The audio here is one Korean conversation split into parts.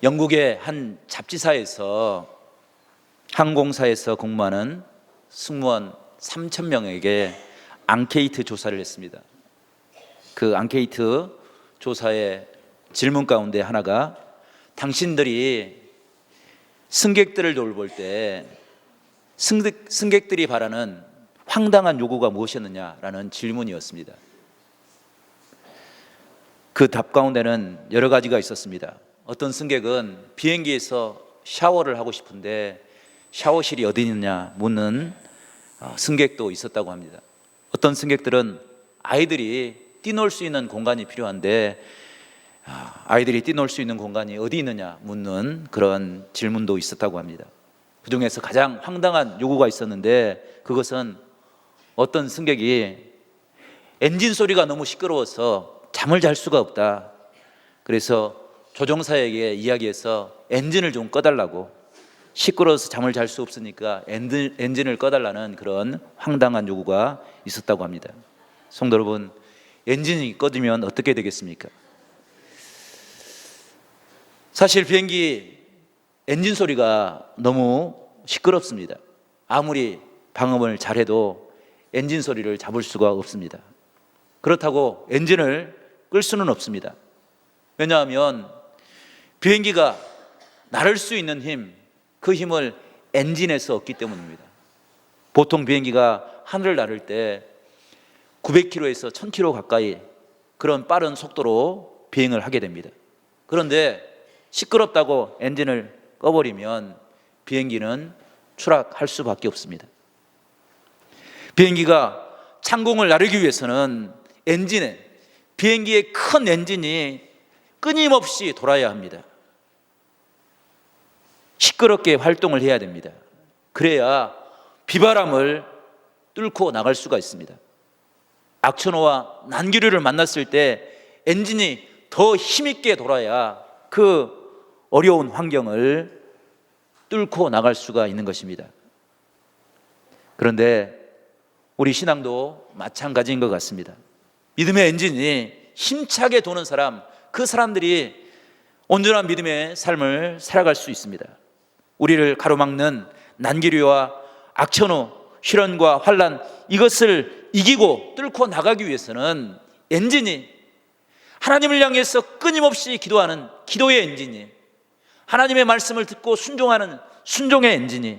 영국의 한 잡지사에서 항공사에서 근무하는 승무원 3,000명에게 앙케이트 조사를 했습니다. 그 앙케이트 조사의 질문 가운데 하나가 당신들이 승객들을 돌볼 때 승객들이 바라는 황당한 요구가 무엇이었느냐라는 질문이었습니다. 그 답 가운데는 여러 가지가 있었습니다. 어떤 승객은 비행기에서 샤워를 하고 싶은데 샤워실이 어디 있느냐 묻는 승객도 있었다고 합니다. 어떤 승객들은 아이들이 뛰놀 수 있는 공간이 필요한데 아이들이 뛰놀 수 있는 공간이 어디 있느냐 묻는 그런 질문도 있었다고 합니다. 그 중에서 가장 황당한 요구가 있었는데 그것은 어떤 승객이 엔진 소리가 너무 시끄러워서 잠을 잘 수가 없다. 그래서 조종사에게 이야기해서 엔진을 좀 꺼달라고, 시끄러워서 잠을 잘 수 없으니까 엔진을 꺼달라는 그런 황당한 요구가 있었다고 합니다. 성도 여러분, 엔진이 꺼지면 어떻게 되겠습니까? 사실 비행기 엔진 소리가 너무 시끄럽습니다. 아무리 방음을 잘해도 엔진 소리를 잡을 수가 없습니다. 그렇다고 엔진을 끌 수는 없습니다. 왜냐하면 비행기가 나를 수 있는 힘, 그 힘을 엔진에서 얻기 때문입니다. 보통 비행기가 하늘을 나를 때 900km에서 1000km 가까이 그런 빠른 속도로 비행을 하게 됩니다. 그런데 시끄럽다고 엔진을 꺼버리면 비행기는 추락할 수밖에 없습니다. 비행기가 창공을 나르기 위해서는 비행기의 큰 엔진이 끊임없이 돌아야 합니다. 시끄럽게 활동을 해야 됩니다. 그래야 비바람을 뚫고 나갈 수가 있습니다. 악천후와 난기류를 만났을 때 엔진이 더 힘있게 돌아야 그 어려운 환경을 뚫고 나갈 수가 있는 것입니다. 그런데 우리 신앙도 마찬가지인 것 같습니다. 믿음의 엔진이 힘차게 도는 사람, 그 사람들이 온전한 믿음의 삶을 살아갈 수 있습니다. 우리를 가로막는 난기류와 악천후, 시련과 환난, 이것을 이기고 뚫고 나가기 위해서는 엔진이, 하나님을 향해서 끊임없이 기도하는 기도의 엔진이, 하나님의 말씀을 듣고 순종하는 순종의 엔진이,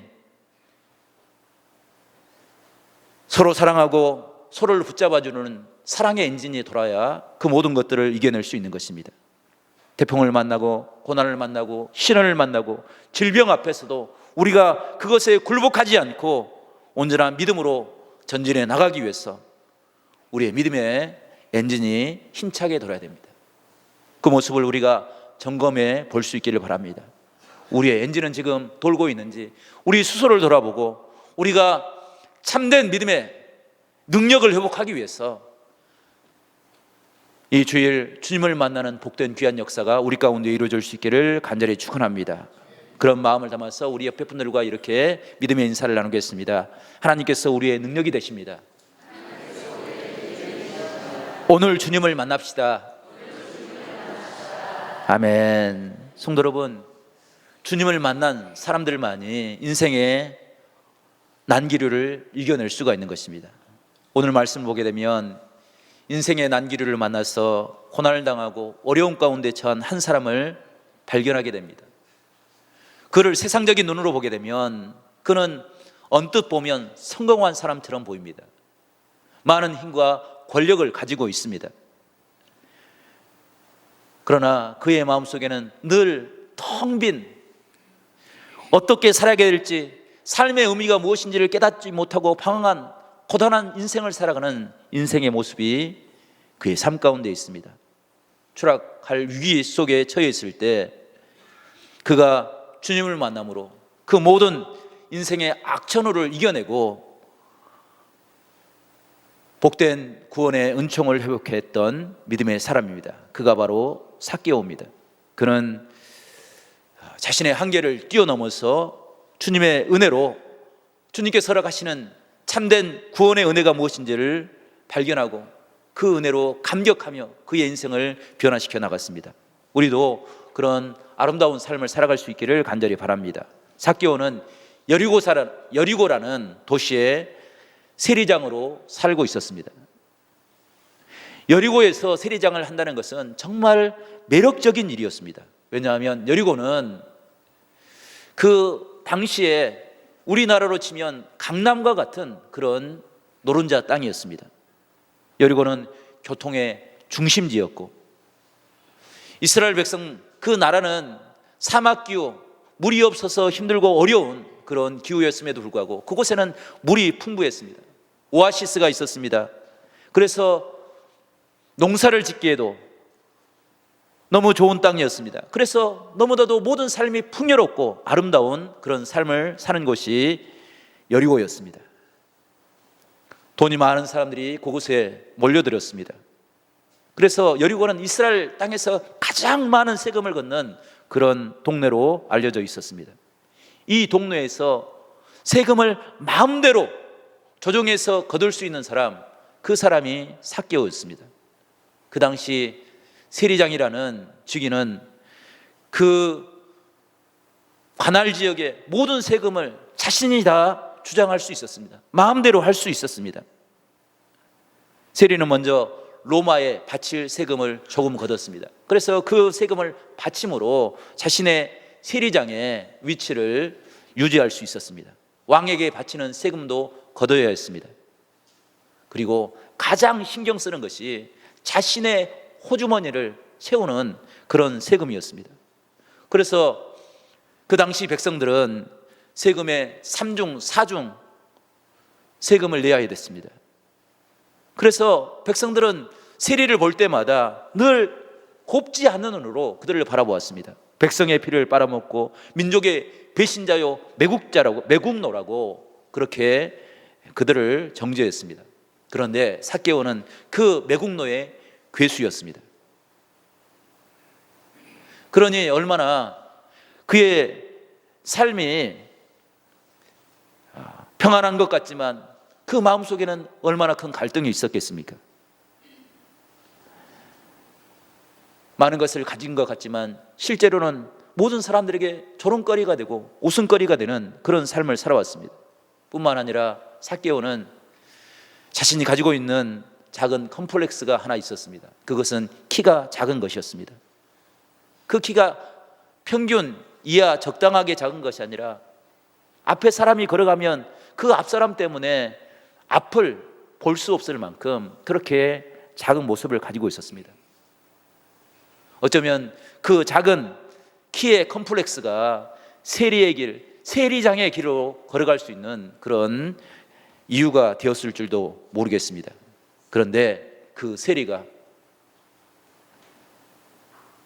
서로 사랑하고 서로를 붙잡아주는 사랑의 엔진이 돌아야 그 모든 것들을 이겨낼 수 있는 것입니다. 태풍을 만나고 고난을 만나고 시련을 만나고 질병 앞에서도 우리가 그것에 굴복하지 않고 온전한 믿음으로 전진해 나가기 위해서 우리의 믿음의 엔진이 힘차게 돌아야 됩니다. 그 모습을 우리가 점검해 볼 수 있기를 바랍니다. 우리의 엔진은 지금 돌고 있는지 우리 스스로를 돌아보고 우리가 참된 믿음의 능력을 회복하기 위해서 이 주일 주님을 만나는 복된 귀한 역사가 우리 가운데 이루어질 수 있기를 간절히 축원합니다. 그런 마음을 담아서 우리 옆에 분들과 이렇게 믿음의 인사를 나누겠습니다. 하나님께서 우리의 능력이 되십니다. 오늘 주님을 만납시다. 아멘. 성도 여러분, 주님을 만난 사람들만이 인생의 난기류를 이겨낼 수가 있는 것입니다. 오늘 말씀 보게 되면 인생의 난기류를 만나서 고난을 당하고 어려움 가운데 처한 한 사람을 발견하게 됩니다. 그를 세상적인 눈으로 보게 되면 그는 언뜻 보면 성공한 사람처럼 보입니다. 많은 힘과 권력을 가지고 있습니다. 그러나 그의 마음속에는 늘 텅 빈, 어떻게 살아야 될지, 삶의 의미가 무엇인지를 깨닫지 못하고 방황한 고단한 인생을 살아가는 인생의 모습이 그의 삶 가운데 있습니다. 추락할 위기 속에 처해 있을 때 그가 주님을 만남으로 그 모든 인생의 악천후를 이겨내고 복된 구원의 은총을 회복했던 믿음의 사람입니다. 그가 바로 삭개오입니다. 그는 자신의 한계를 뛰어넘어서 주님의 은혜로 주님께서 허락하시는 참된 구원의 은혜가 무엇인지를 발견하고 그 은혜로 감격하며 그의 인생을 변화시켜 나갔습니다. 우리도 그런 아름다운 삶을 살아갈 수 있기를 간절히 바랍니다. 삭개오는 여리고라는 도시의 세리장으로 살고 있었습니다. 여리고에서 세리장을 한다는 것은 정말 매력적인 일이었습니다. 왜냐하면 여리고는 그 당시에 우리나라로 치면 강남과 같은 그런 노른자 땅이었습니다. 여리고는 교통의 중심지였고, 이스라엘 백성, 그 나라는 사막기후, 물이 없어서 힘들고 어려운 그런 기후였음에도 불구하고 그곳에는 물이 풍부했습니다. 오아시스가 있었습니다. 그래서 농사를 짓기에도 너무 좋은 땅이었습니다. 그래서 너무나도 모든 삶이 풍요롭고 아름다운 그런 삶을 사는 곳이 여리고였습니다. 돈이 많은 사람들이 그곳에 몰려들었습니다. 그래서 여리고는 이스라엘 땅에서 가장 많은 세금을 걷는 그런 동네로 알려져 있었습니다. 이 동네에서 세금을 마음대로 조정해서 거둘 수 있는 사람, 그 사람이 삭개오였습니다. 그 당시 세리장이라는 직위는 그 관할 지역의 모든 세금을 자신이 다 주장할 수 있었습니다. 마음대로 할 수 있었습니다. 세리는 먼저 로마에 바칠 세금을 조금 걷었습니다. 그래서 그 세금을 바침으로 자신의 세리장의 위치를 유지할 수 있었습니다. 왕에게 바치는 세금도 걷어야 했습니다. 그리고 가장 신경 쓰는 것이 자신의 호주머니를 채우는 그런 세금이었습니다. 그래서 그 당시 백성들은 세금의 3중, 4중 세금을 내야 됐습니다. 그래서 백성들은 세리를 볼 때마다 늘 곱지 않는 눈으로 그들을 바라보았습니다. 백성의 피를 빨아먹고 민족의 배신자요 매국노라고 그렇게 그들을 정죄했습니다. 그런데 삭개오는 그 매국노의 괴수였습니다. 그러니 얼마나 그의 삶이 평안한 것 같지만 그 마음속에는 얼마나 큰 갈등이 있었겠습니까? 많은 것을 가진 것 같지만 실제로는 모든 사람들에게 조롱거리가 되고 웃음거리가 되는 그런 삶을 살아왔습니다. 뿐만 아니라 삭개오는 자신이 가지고 있는 작은 컴플렉스가 하나 있었습니다. 그것은 키가 작은 것이었습니다. 그 키가 평균 이하 적당하게 작은 것이 아니라 앞에 사람이 걸어가면 그 앞사람 때문에 앞을 볼 수 없을 만큼 그렇게 작은 모습을 가지고 있었습니다. 어쩌면 그 작은 키의 컴플렉스가 세리의 길, 세리장의 길로 걸어갈 수 있는 그런 이유가 되었을 줄도 모르겠습니다. 그런데 그 세리가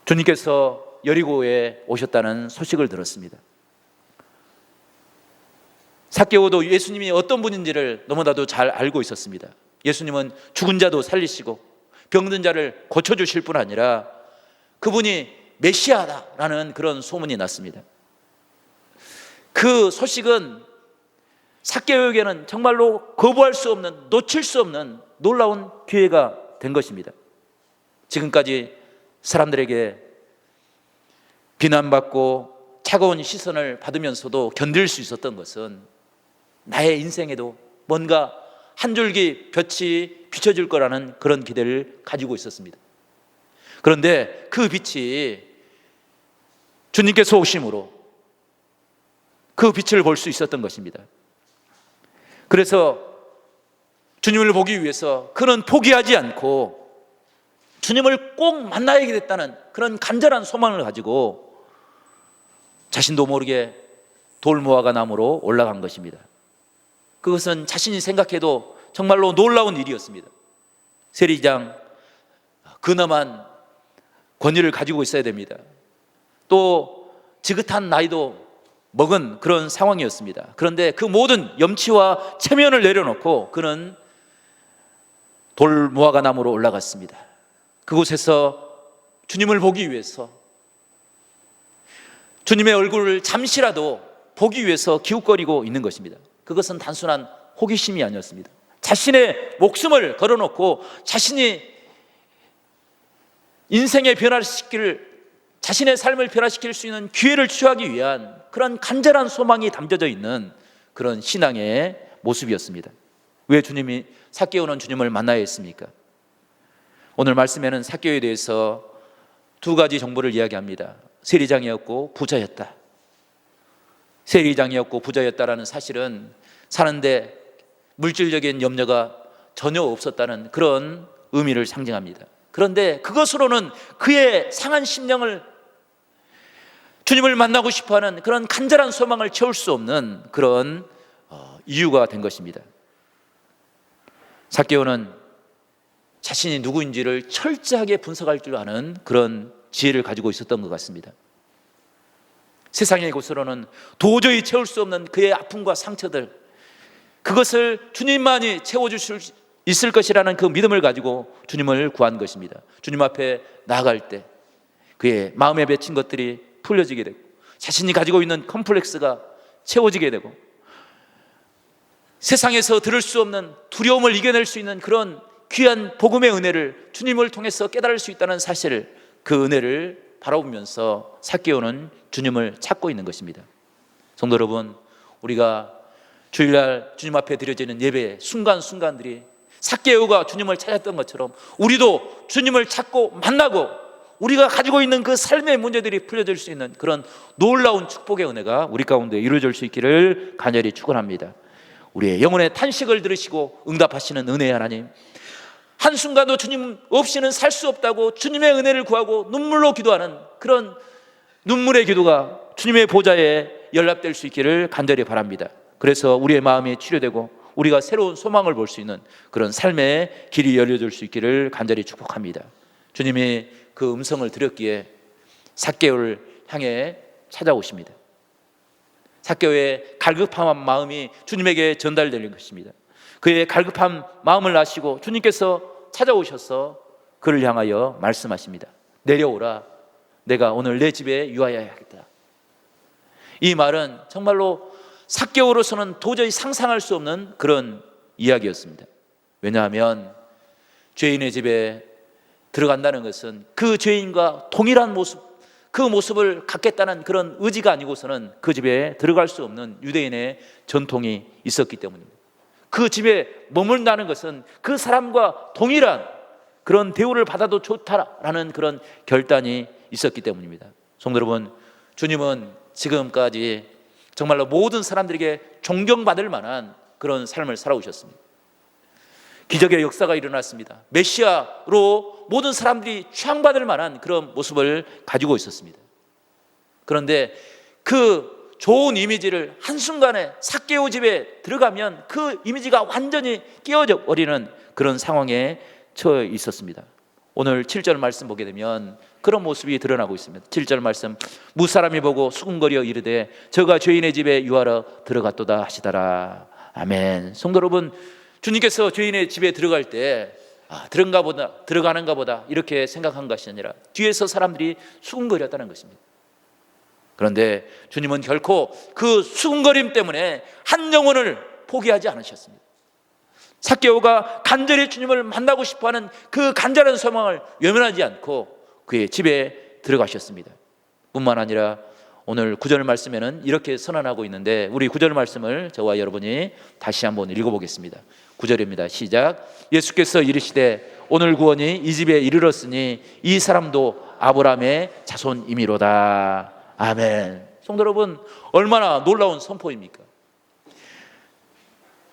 주님께서 여리고에 오셨다는 소식을 들었습니다. 삭개오도 예수님이 어떤 분인지를 너무나도 잘 알고 있었습니다. 예수님은 죽은 자도 살리시고 병든 자를 고쳐주실 뿐 아니라 그분이 메시아다라는 그런 소문이 났습니다. 그 소식은 삭개오에게는 정말로 거부할 수 없는, 놓칠 수 없는 놀라운 기회가 된 것입니다. 지금까지 사람들에게 비난받고 차가운 시선을 받으면서도 견딜 수 있었던 것은 나의 인생에도 뭔가 한 줄기 빛이 비춰질 거라는 그런 기대를 가지고 있었습니다. 그런데 그 빛이 주님께서 오심으로 그 빛을 볼 수 있었던 것입니다. 그래서 주님을 보기 위해서 그는 포기하지 않고 주님을 꼭 만나야 됐다는 그런 간절한 소망을 가지고 자신도 모르게 돌무화과 나무로 올라간 것입니다. 그것은 자신이 생각해도 정말로 놀라운 일이었습니다. 세리장, 근엄한 권위를 가지고 있어야 됩니다. 또 지긋한 나이도 먹은 그런 상황이었습니다. 그런데 그 모든 염치와 체면을 내려놓고 그는 돌무화과 나무로 올라갔습니다. 그곳에서 주님을 보기 위해서, 주님의 얼굴을 잠시라도 보기 위해서 기웃거리고 있는 것입니다. 그것은 단순한 호기심이 아니었습니다. 자신의 목숨을 걸어놓고 자신이 인생의 변화를 시키기를 자신의 삶을 변화시킬 수 있는 기회를 취하기 위한 그런 간절한 소망이 담겨져 있는 그런 신앙의 모습이었습니다. 왜 주님이 삭개오는 주님을 만나야 했습니까? 오늘 말씀에는 삭개오에 대해서 두 가지 정보를 이야기합니다. 세리장이었고 부자였다. 세리장이었고 부자였다라는 사실은 사는데 물질적인 염려가 전혀 없었다는 그런 의미를 상징합니다. 그런데 그것으로는 그의 상한 심령을, 주님을 만나고 싶어하는 그런 간절한 소망을 채울 수 없는 그런 이유가 된 것입니다. 삭개오는 자신이 누구인지를 철저하게 분석할 줄 아는 그런 지혜를 가지고 있었던 것 같습니다. 세상의 곳으로는 도저히 채울 수 없는 그의 아픔과 상처들, 그것을 주님만이 채워주실 수 있을 것이라는 그 믿음을 가지고 주님을 구한 것입니다. 주님 앞에 나아갈 때 그의 마음에 맺힌 것들이 풀려지게 되고, 자신이 가지고 있는 컴플렉스가 채워지게 되고, 세상에서 들을 수 없는 두려움을 이겨낼 수 있는 그런 귀한 복음의 은혜를 주님을 통해서 깨달을 수 있다는 사실을, 그 은혜를 바라보면서 삭개오는 주님을 찾고 있는 것입니다. 성도 여러분, 우리가 주일날 주님 앞에 드려지는 예배의 순간순간들이 삭개오가 주님을 찾았던 것처럼 우리도 주님을 찾고 만나고 우리가 가지고 있는 그 삶의 문제들이 풀려질 수 있는 그런 놀라운 축복의 은혜가 우리 가운데 이루어질 수 있기를 간절히 축원합니다. 우리의 영혼의 탄식을 들으시고 응답하시는 은혜의 하나님, 한순간도 주님 없이는 살 수 없다고 주님의 은혜를 구하고 눈물로 기도하는 그런 눈물의 기도가 주님의 보좌에 연락될 수 있기를 간절히 바랍니다. 그래서 우리의 마음이 치료되고 우리가 새로운 소망을 볼 수 있는 그런 삶의 길이 열려질 수 있기를 간절히 축복합니다. 주님이 그 음성을 들었기에 삭개오를 향해 찾아오십니다. 삭개오의 갈급한 마음이 주님에게 전달되는 것입니다. 그의 갈급한 마음을 아시고 주님께서 찾아오셔서 그를 향하여 말씀하십니다. 내려오라, 내가 오늘 내 집에 유하여야겠다. 이 말은 정말로 삭개오로서는 도저히 상상할 수 없는 그런 이야기였습니다. 왜냐하면 죄인의 집에 들어간다는 것은 그 죄인과 동일한 모습, 그 모습을 갖겠다는 그런 의지가 아니고서는 그 집에 들어갈 수 없는 유대인의 전통이 있었기 때문입니다. 그 집에 머문다는 것은 그 사람과 동일한 그런 대우를 받아도 좋다라는 그런 결단이 있었기 때문입니다. 성도 여러분, 주님은 지금까지 정말로 모든 사람들에게 존경받을 만한 그런 삶을 살아오셨습니다. 기적의 역사가 일어났습니다. 메시아로 모든 사람들이 추앙받을 만한 그런 모습을 가지고 있었습니다. 그런데 그 좋은 이미지를 한순간에 삭개오 집에 들어가면 그 이미지가 완전히 깨어져 버리는 그런 상황에 처해 있었습니다. 오늘 7절 말씀 보게 되면 그런 모습이 드러나고 있습니다. 7절 말씀, 무사람이 보고 수군거려 이르되 저가 죄인의 집에 유하러 들어갔도다 하시더라. 아멘. 성도 여러분, 주님께서 죄인의 집에 들어갈 때 들어가는가 보다 이렇게 생각한 것이 아니라 뒤에서 사람들이 수군거렸다는 것입니다. 그런데 주님은 결코 그 수군거림 때문에 한 영혼을 포기하지 않으셨습니다. 삭개오가 간절히 주님을 만나고 싶어하는 그 간절한 소망을 외면하지 않고 그의 집에 들어가셨습니다. 뿐만 아니라 오늘 9절 말씀에는 이렇게 선언하고 있는데, 우리 9절 말씀을 저와 여러분이 다시 한번 읽어보겠습니다. 9절입니다. 시작. 예수께서 이르시되 오늘 구원이 이 집에 이르렀으니 이 사람도 아브라함의 자손이미로다. 아멘. 성도 여러분, 얼마나 놀라운 선포입니까?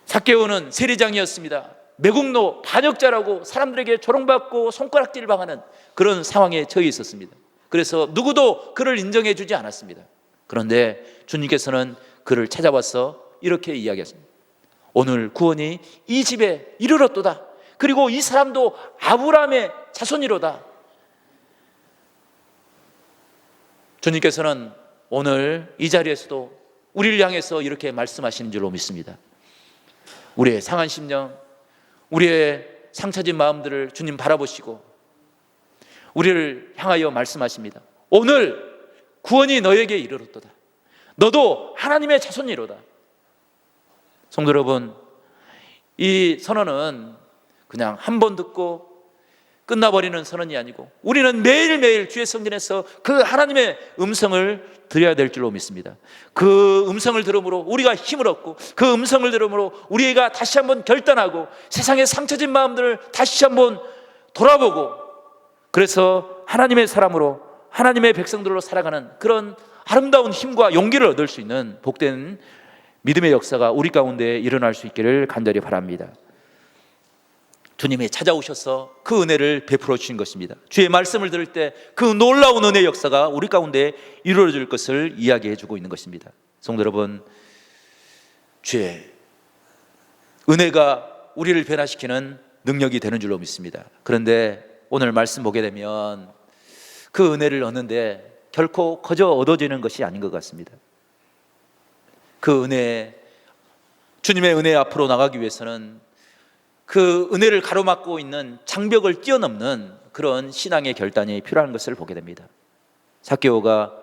삭개오는 세리장이었습니다. 매국노 반역자라고 사람들에게 조롱받고 손가락질 당하는 그런 상황에 처해 있었습니다. 그래서 누구도 그를 인정해 주지 않았습니다. 그런데 주님께서는 그를 찾아와서 이렇게 이야기했습니다. 오늘 구원이 이 집에 이르렀도다. 그리고 이 사람도 아브라함의 자손이로다. 주님께서는 오늘 이 자리에서도 우리를 향해서 이렇게 말씀하시는 줄로 믿습니다. 우리의 상한 심령, 우리의 상처진 마음들을 주님 바라보시고 우리를 향하여 말씀하십니다. 오늘 구원이 너에게 이르렀도다. 너도 하나님의 자손이로다. 성도 여러분, 이 선언은 그냥 한 번 듣고 끝나버리는 선언이 아니고 우리는 매일매일 주의 성전에서 그 하나님의 음성을 들어야 될 줄로 믿습니다. 그 음성을 들음으로 우리가 힘을 얻고, 그 음성을 들음으로 우리가 다시 한번 결단하고 세상의 상처진 마음들을 다시 한번 돌아보고, 그래서 하나님의 사람으로, 하나님의 백성들로 살아가는 그런 아름다운 힘과 용기를 얻을 수 있는 복된 믿음의 역사가 우리 가운데 일어날 수 있기를 간절히 바랍니다. 주님이 찾아오셔서 그 은혜를 베풀어 주신 것입니다. 주의 말씀을 들을 때 그 놀라운 은혜의 역사가 우리 가운데 이루어질 것을 이야기해 주고 있는 것입니다. 성도 여러분, 주의 은혜가 우리를 변화시키는 능력이 되는 줄로 믿습니다. 그런데 오늘 말씀 보게 되면 그 은혜를 얻는데 결코 거저 얻어지는 것이 아닌 것 같습니다. 그 은혜, 주님의 은혜 앞으로 나가기 위해서는 그 은혜를 가로막고 있는 장벽을 뛰어넘는 그런 신앙의 결단이 필요한 것을 보게 됩니다. 삭개오가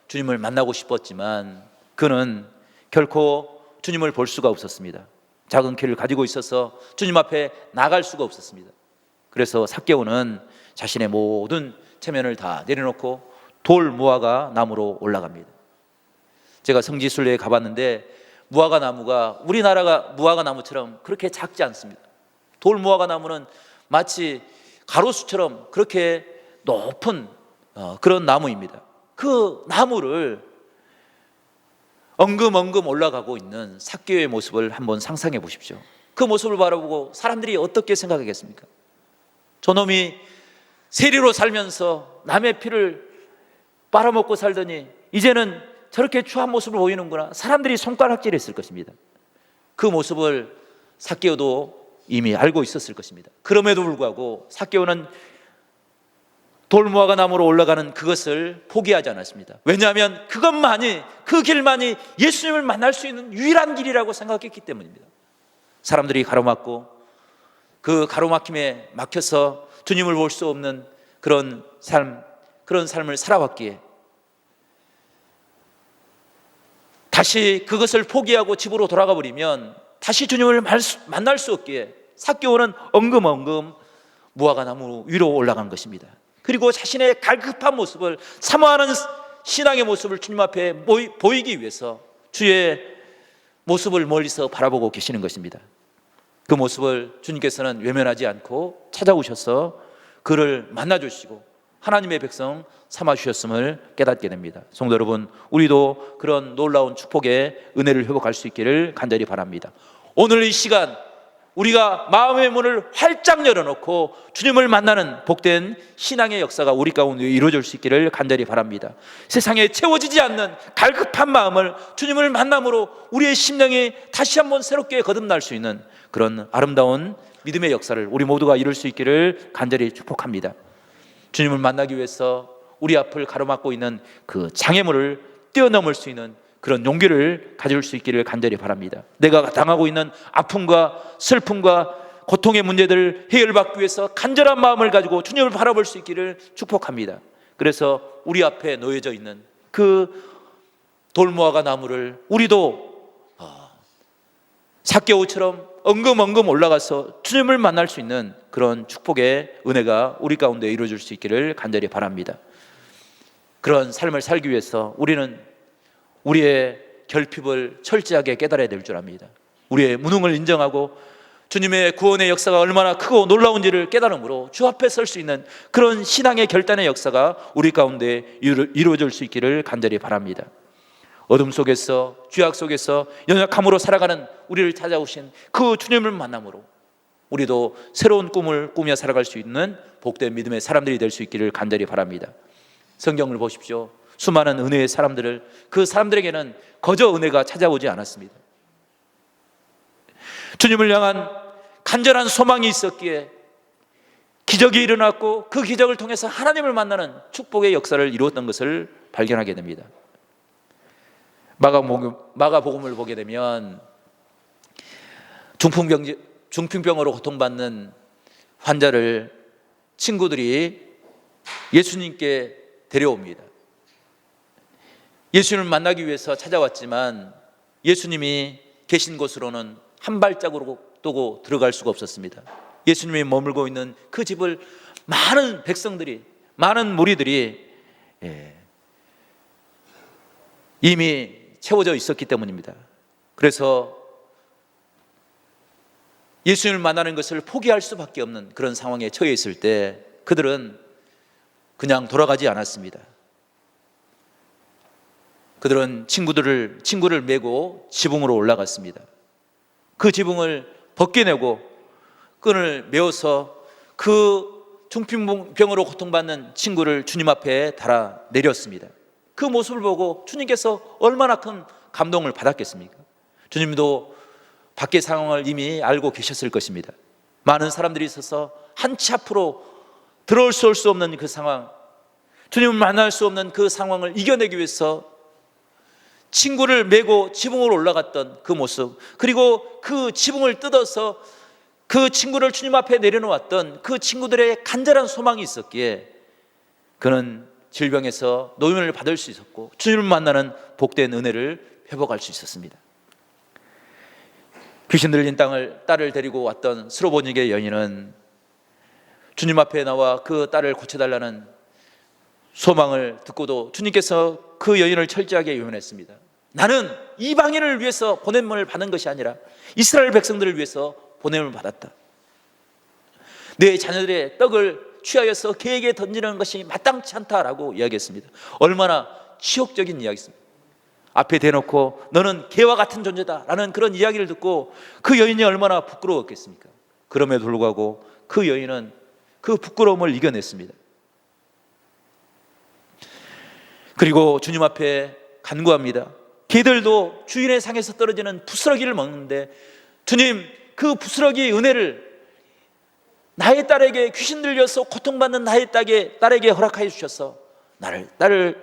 주님을 만나고 싶었지만 그는 결코 주님을 볼 수가 없었습니다. 작은 키를 가지고 있어서 주님 앞에 나갈 수가 없었습니다. 그래서 삭개오는 자신의 모든 체면을 다 내려놓고 돌 무화과 나무로 올라갑니다. 제가 성지순례에 가봤는데 무화과 나무가 우리나라가 무화과 나무처럼 그렇게 작지 않습니다. 돌 무화과 나무는 마치 가로수처럼 그렇게 높은 그런 나무입니다. 그 나무를 엉금엉금 올라가고 있는 삭개오의 모습을 한번 상상해 보십시오. 그 모습을 바라보고 사람들이 어떻게 생각하겠습니까? 저놈이 세리로 살면서 남의 피를 빨아먹고 살더니 이제는 저렇게 추한 모습을 보이는구나. 사람들이 손가락질했을 것입니다. 그 모습을 삭개오도 이미 알고 있었을 것입니다. 그럼에도 불구하고 삭개오는 돌무화과 나무로 올라가는 그것을 포기하지 않았습니다. 왜냐하면 그것만이, 그 길만이 예수님을 만날 수 있는 유일한 길이라고 생각했기 때문입니다. 사람들이 가로막고 그 가로막힘에 막혀서 주님을 볼 수 없는 그런 삶을 살아왔기에 다시 그것을 포기하고 집으로 돌아가 버리면 다시 주님을 만날 수 없기에 삭개오는 엉금엉금 무화과 나무 위로 올라간 것입니다. 그리고 자신의 갈급한 모습을, 사모하는 신앙의 모습을 주님 앞에 보이기 위해서 주의 모습을 멀리서 바라보고 계시는 것입니다. 그 모습을 주님께서는 외면하지 않고 찾아오셔서 그를 만나주시고 하나님의 백성 삼아주셨음을 깨닫게 됩니다. 성도 여러분, 우리도 그런 놀라운 축복의 은혜를 회복할 수 있기를 간절히 바랍니다. 오늘 이 시간 우리가 마음의 문을 활짝 열어놓고 주님을 만나는 복된 신앙의 역사가 우리 가운데 이루어질 수 있기를 간절히 바랍니다. 세상에 채워지지 않는 갈급한 마음을 주님을 만남으로 우리의 심령이 다시 한번 새롭게 거듭날 수 있는 그런 아름다운 믿음의 역사를 우리 모두가 이룰 수 있기를 간절히 축복합니다. 주님을 만나기 위해서 우리 앞을 가로막고 있는 그 장애물을 뛰어넘을 수 있는 그런 용기를 가질 수 있기를 간절히 바랍니다. 내가 당하고 있는 아픔과 슬픔과 고통의 문제들을 해결받기 위해서 간절한 마음을 가지고 주님을 바라볼 수 있기를 축복합니다. 그래서 우리 앞에 놓여져 있는 그 돌무화과 나무를 우리도 삭개오처럼 엉금엉금 올라가서 주님을 만날 수 있는 그런 축복의 은혜가 우리 가운데 이루어질 수 있기를 간절히 바랍니다. 그런 삶을 살기 위해서 우리는 우리의 결핍을 철저하게 깨달아야 될 줄 압니다. 우리의 무능을 인정하고 주님의 구원의 역사가 얼마나 크고 놀라운지를 깨달음으로 주 앞에 설 수 있는 그런 신앙의 결단의 역사가 우리 가운데 이루어질 수 있기를 간절히 바랍니다. 어둠 속에서, 죄악 속에서 연약함으로 살아가는 우리를 찾아오신 그 주님을 만남으로 우리도 새로운 꿈을 꾸며 살아갈 수 있는 복된 믿음의 사람들이 될 수 있기를 간절히 바랍니다. 성경을 보십시오. 수많은 은혜의 사람들을, 그 사람들에게는 거저 은혜가 찾아오지 않았습니다. 주님을 향한 간절한 소망이 있었기에 기적이 일어났고 그 기적을 통해서 하나님을 만나는 축복의 역사를 이루었던 것을 발견하게 됩니다. 마가복음을 보게 되면 중풍병으로 고통받는 환자를 친구들이 예수님께 데려옵니다. 예수님을 만나기 위해서 찾아왔지만 예수님이 계신 곳으로는 한 발자국도 들어갈 수가 없었습니다. 예수님이 머물고 있는 그 집을 많은 백성들이, 많은 무리들이 이미 채워져 있었기 때문입니다. 그래서 예수님을 만나는 것을 포기할 수밖에 없는 그런 상황에 처해 있을 때 그들은 그냥 돌아가지 않았습니다. 그들은 친구를 메고 지붕으로 올라갔습니다. 그 지붕을 벗겨내고 끈을 메어서 그 중풍병으로 고통받는 친구를 주님 앞에 달아 내렸습니다. 그 모습을 보고 주님께서 얼마나 큰 감동을 받았겠습니까? 주님도 밖의 상황을 이미 알고 계셨을 것입니다. 많은 사람들이 있어서 한치 앞으로 들어올 수 없는 그 상황, 주님을 만날 수 없는 그 상황을 이겨내기 위해서 친구를 메고 지붕으로 올라갔던 그 모습, 그리고 그 지붕을 뜯어서 그 친구를 주님 앞에 내려놓았던 그 친구들의 간절한 소망이 있었기에 그는 질병에서 노임을 받을 수 있었고 주님을 만나는 복된 은혜를 회복할 수 있었습니다. 귀신 들린 딸을 데리고 왔던 스로보닉의 여인은 주님 앞에 나와 그 딸을 고쳐달라는 소망을 듣고도 주님께서 그 여인을 철저하게 유언했습니다. 나는 이방인을 위해서 보냄을 받은 것이 아니라 이스라엘 백성들을 위해서 보냄을 받았다. 내 자녀들의 떡을 취하여서 개에게 던지는 것이 마땅치 않다라고 이야기했습니다. 얼마나 치욕적인 이야기입니다. 앞에 대놓고 너는 개와 같은 존재다라는 그런 이야기를 듣고 그 여인이 얼마나 부끄러웠겠습니까? 그럼에도 불구하고 그 여인은 그 부끄러움을 이겨냈습니다. 그리고 주님 앞에 간구합니다. 개들도 주인의 상에서 떨어지는 부스러기를 먹는데 주님, 그 부스러기의 은혜를 나의 딸에게, 귀신 들려서 고통받는 나의 딸에게 허락하여 주셔서 딸을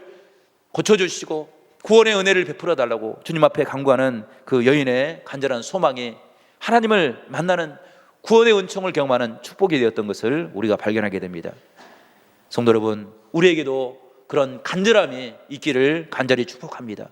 고쳐주시고 구원의 은혜를 베풀어 달라고 주님 앞에 간구하는 그 여인의 간절한 소망이 하나님을 만나는 구원의 은총을 경험하는 축복이 되었던 것을 우리가 발견하게 됩니다. 성도 여러분, 우리에게도 그런 간절함이 있기를 간절히 축복합니다.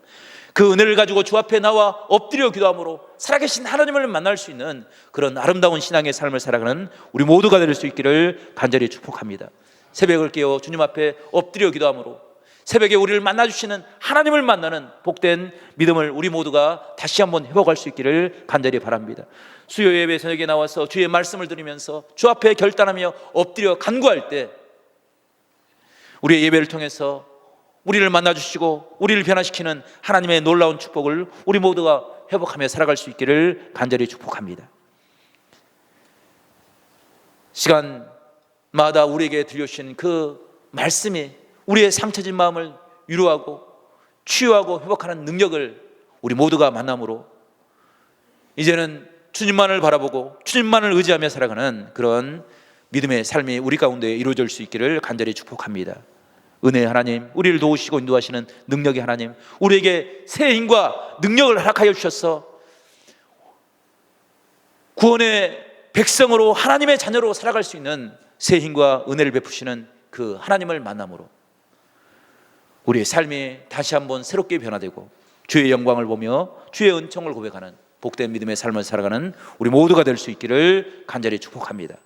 그 은혜를 가지고 주 앞에 나와 엎드려 기도함으로 살아계신 하나님을 만날 수 있는 그런 아름다운 신앙의 삶을 살아가는 우리 모두가 될 수 있기를 간절히 축복합니다. 새벽을 깨어 주님 앞에 엎드려 기도함으로 새벽에 우리를 만나주시는 하나님을 만나는 복된 믿음을 우리 모두가 다시 한번 회복할 수 있기를 간절히 바랍니다. 수요 예배 저녁에 나와서 주의 말씀을 들으면서 주 앞에 결단하며 엎드려 간구할 때 우리의 예배를 통해서 우리를 만나주시고 우리를 변화시키는 하나님의 놀라운 축복을 우리 모두가 회복하며 살아갈 수 있기를 간절히 축복합니다. 시간마다 우리에게 들려주신 그 말씀이 우리의 상처진 마음을 위로하고 치유하고 회복하는 능력을 우리 모두가 만남으로 이제는 주님만을 바라보고 주님만을 의지하며 살아가는 그런 믿음의 삶이 우리 가운데 이루어질 수 있기를 간절히 축복합니다. 은혜의 하나님, 우리를 도우시고 인도하시는 능력의 하나님, 우리에게 새 힘과 능력을 허락하여 주셔서 구원의 백성으로 하나님의 자녀로 살아갈 수 있는 새 힘과 은혜를 베푸시는 그 하나님을 만남으로 우리의 삶이 다시 한번 새롭게 변화되고 주의 영광을 보며 주의 은총을 고백하는 복된 믿음의 삶을 살아가는 우리 모두가 될 수 있기를 간절히 축복합니다.